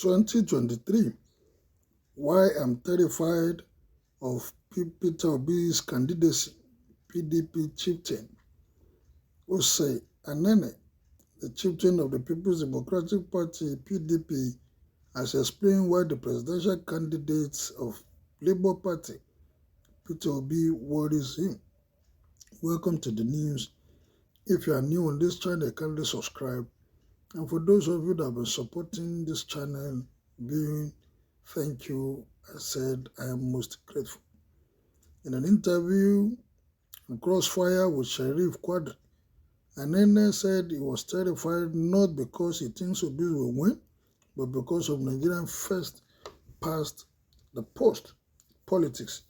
2023. Why I'm terrified of Peter Obi'S candidacy, PDP Chieftain. Who say Anene, the chieftain of the People's Democratic Party, PDP, has explained why the presidential candidates of Labour Party, Peter Obi, worries him. Welcome to the news. If you are new on this channel, kindly subscribe. And for those of you that have been supporting this channel, thank you. I said I am most grateful. In an interview in Crossfire with Rrifi, Anene said he was terrified not because he thinks Obi will win, but because of Nigerian first past the post politics.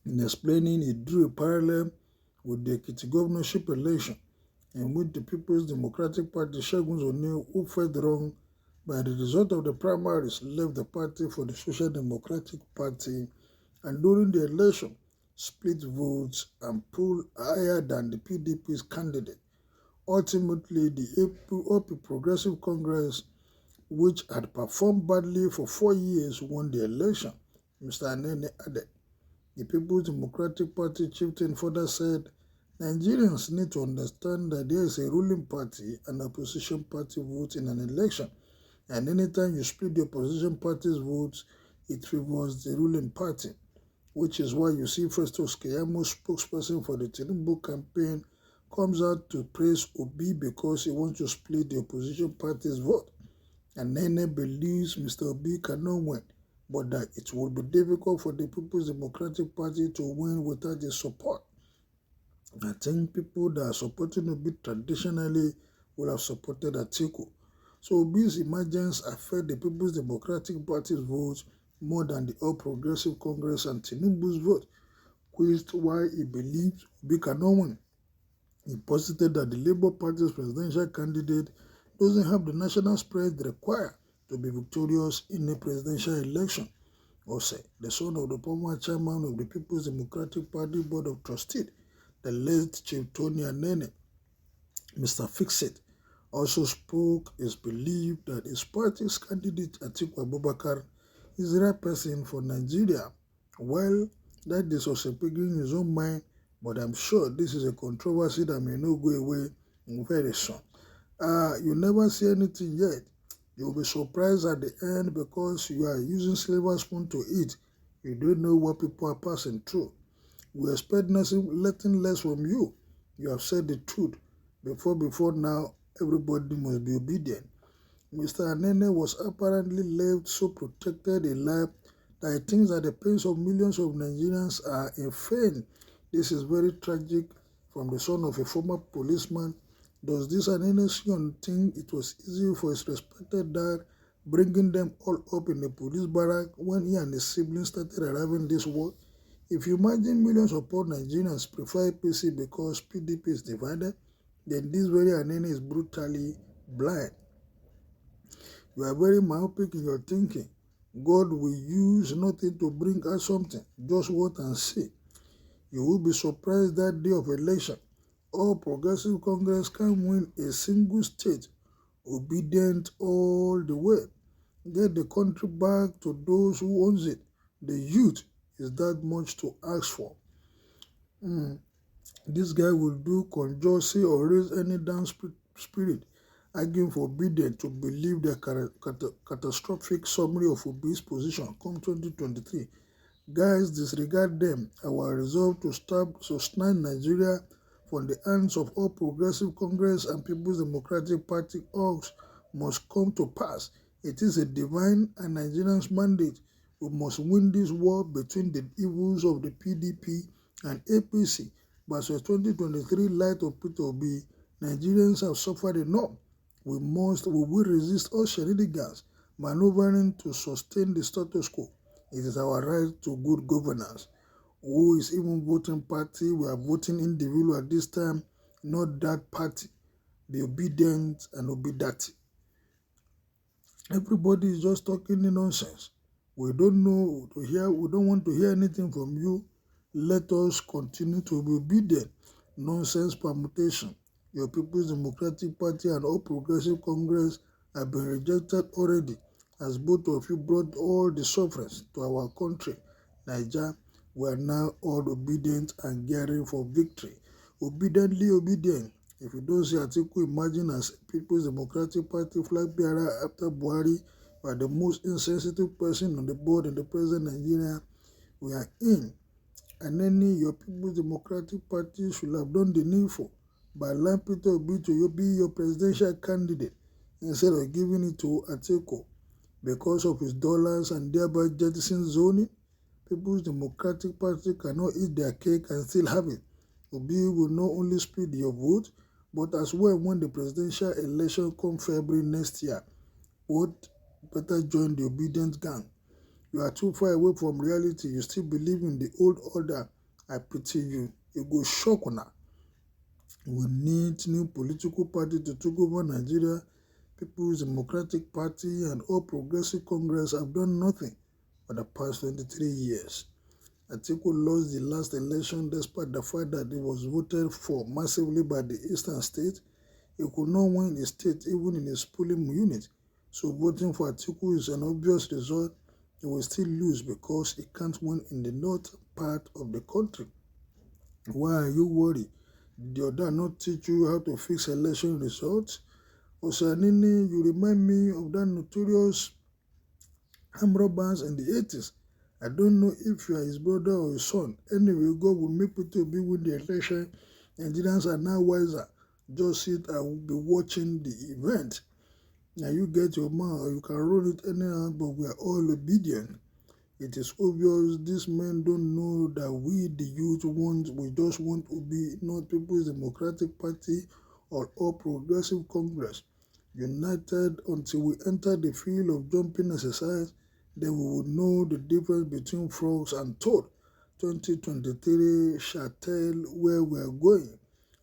In explaining, he drew a parallel with the Ekiti governorship election, in which the People's Democratic Party, Segun O'Neil, who felt wrong by the result of the primaries, left the party for the Social Democratic Party, and during the election, split votes and polled higher than the PDP's candidate. Ultimately, the AP Progressive Congress, which had performed badly for 4 years, won the election, Mr. Anene added. The People's Democratic Party chieftain further said, Nigerians need to understand that there is a ruling party and opposition party vote in an election, and anytime you split the opposition party's votes, it favors the ruling party, which is why you see Festus Keyamo, spokesperson for the Tinubu campaign, comes out to praise Obi because he wants to split the opposition party's vote. And Nene believes Mr. Obi cannot win, but that it will be difficult for the People's Democratic Party to win without his support. I think people that are supporting Obi traditionally will have supported Atiku. So Obi's emergence affects the People's Democratic Party's votes more than the All Progressive Congress and Tinubu's vote, which is why he believes Obi cannot win. He posited that the Labour Party's presidential candidate doesn't have the national spread required to be victorious in a presidential election. Also, the son of the former chairman of the People's Democratic Party Board of Trustees, the late Chieftain Anene, Mr. Fixit, also spoke his belief that his party's candidate Atiku Abubakar is the right person for Nigeria. Well, that is also speaking in his own mind, but I'm sure this is a controversy that may not go away very soon. You never see anything yet. You'll be surprised at the end because you are using silver spoon to eat. You don't know what people are passing through. We expect nothing less from you. You have said the truth. Before now, everybody must be obedient. Mr. Anene was apparently left so protected in life that he thinks that the pains of millions of Nigerians are in vain. This is very tragic from the son of a former policeman. Does this Anene think it was easy for his respected dad bringing them all up in the police barrack when he and his siblings started arriving this world? If you imagine millions of poor Nigerians prefer APC because PDP is divided, then this very Anene is brutally blind. You are very myopic in your thinking. God will use nothing to bring out something. Just wait and see. You will be surprised that day of election. All Progressive Congress can win a single state, obedient all the way. Get the country back to those who owns it. The youth is that much to ask for. This guy will do conjuring or raise any down spirit, arguing for Biden to believe the catastrophic summary of Obi's position come 2023. Guys, disregard them. Our resolve to snatch Nigeria from the hands of All Progressive Congress and People's Democratic Party orgs must come to pass. It is a divine and Nigerian's mandate. We must win this war between the evils of the PDP and APC. But since 2023, light of Peter Obi, Nigerians have suffered enough. We will resist all shenanigans, maneuvering to sustain the status quo. It is our right to good governance. Who is even voting party? We are voting individual at this time, not that party. Be obedient and obedient. Everybody is just talking nonsense. We don't want to hear anything from you. Let us continue to be obedient. Nonsense permutation. Your People's Democratic Party and All Progressive Congress have been rejected already, as both of you brought all the sufferings to our country, Nigeria, we are now all obedient and gearing for victory. Obediently obedient. If you don't see Atiku imagine as People's Democratic Party flag bearer after Buhari, you are the most insensitive person on the board in the present Nigeria we are in. And any your People's Democratic Party should have done the needful by allowing Peter Obi to be your presidential candidate instead of giving it to Atiku because of his dollars and thereby jettison zoning. People's Democratic Party cannot eat their cake and still have it. Obi will not only split your vote, but as well when the presidential election comes February next year. Both better join the obedient gang. You are too far away from reality. You still believe in the old order. I pity you. You go shock now. We need new political party to take over Nigeria. People's Democratic Party and All Progressive Congress have done nothing for the past 23 years. Atiku lost the last election despite the fact that it was voted for massively by the eastern state. He could not win the state even in his polling unit. So voting for Atiku is an obvious result. He will still lose because he can't win in the north part of the country. Why are you worried? Did your dad not teach you how to fix election results? Osanini, you remind me of that notorious armed robbers in the 80s. I don't know if you are his brother or his son. Anyway, God will make people be with the election. Nigerians are now wiser. Just sit and be watching the event. Now you get your mouth, or you can roll it anyhow, but we are all obedient. It is obvious these men don't know that we, the youth, we just want to be not People's Democratic Party or All Progressive Congress. United until we enter the field of jumping exercise, then we will know the difference between frogs and toad. 2023 shall tell where we are going.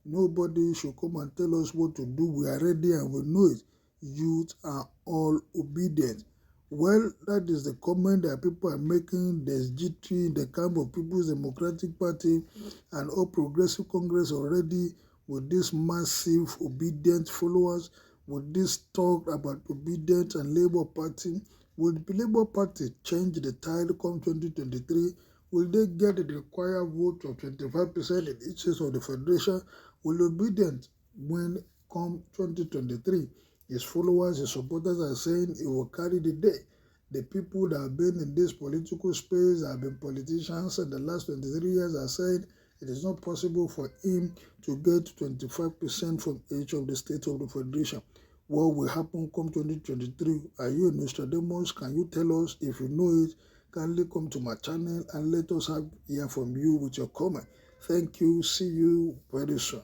Nobody should come and tell us what to do. We are ready and we know it. Youth are all obedient. Well, that is the comment that people are making. There's G3 in the camp of People's Democratic Party and All Progressive Congress already with these massive obedient followers, with this talk about obedience and Labour Party. Will the Labour Party change the tide come 2023? Will they get the required vote of 25% in each state of the Federation? Will obedience win come 2023? His followers, his supporters are saying he will carry the day. The people that have been in this political space, that have been politicians in the last 23 years, are saying it is not possible for him to get 25% from each of the states of the Federation. What will happen come 2023? Are you a Nostradamus? Can you tell us? If you know it, kindly come to my channel and let us hear from you with your comment. Thank you. See you very soon.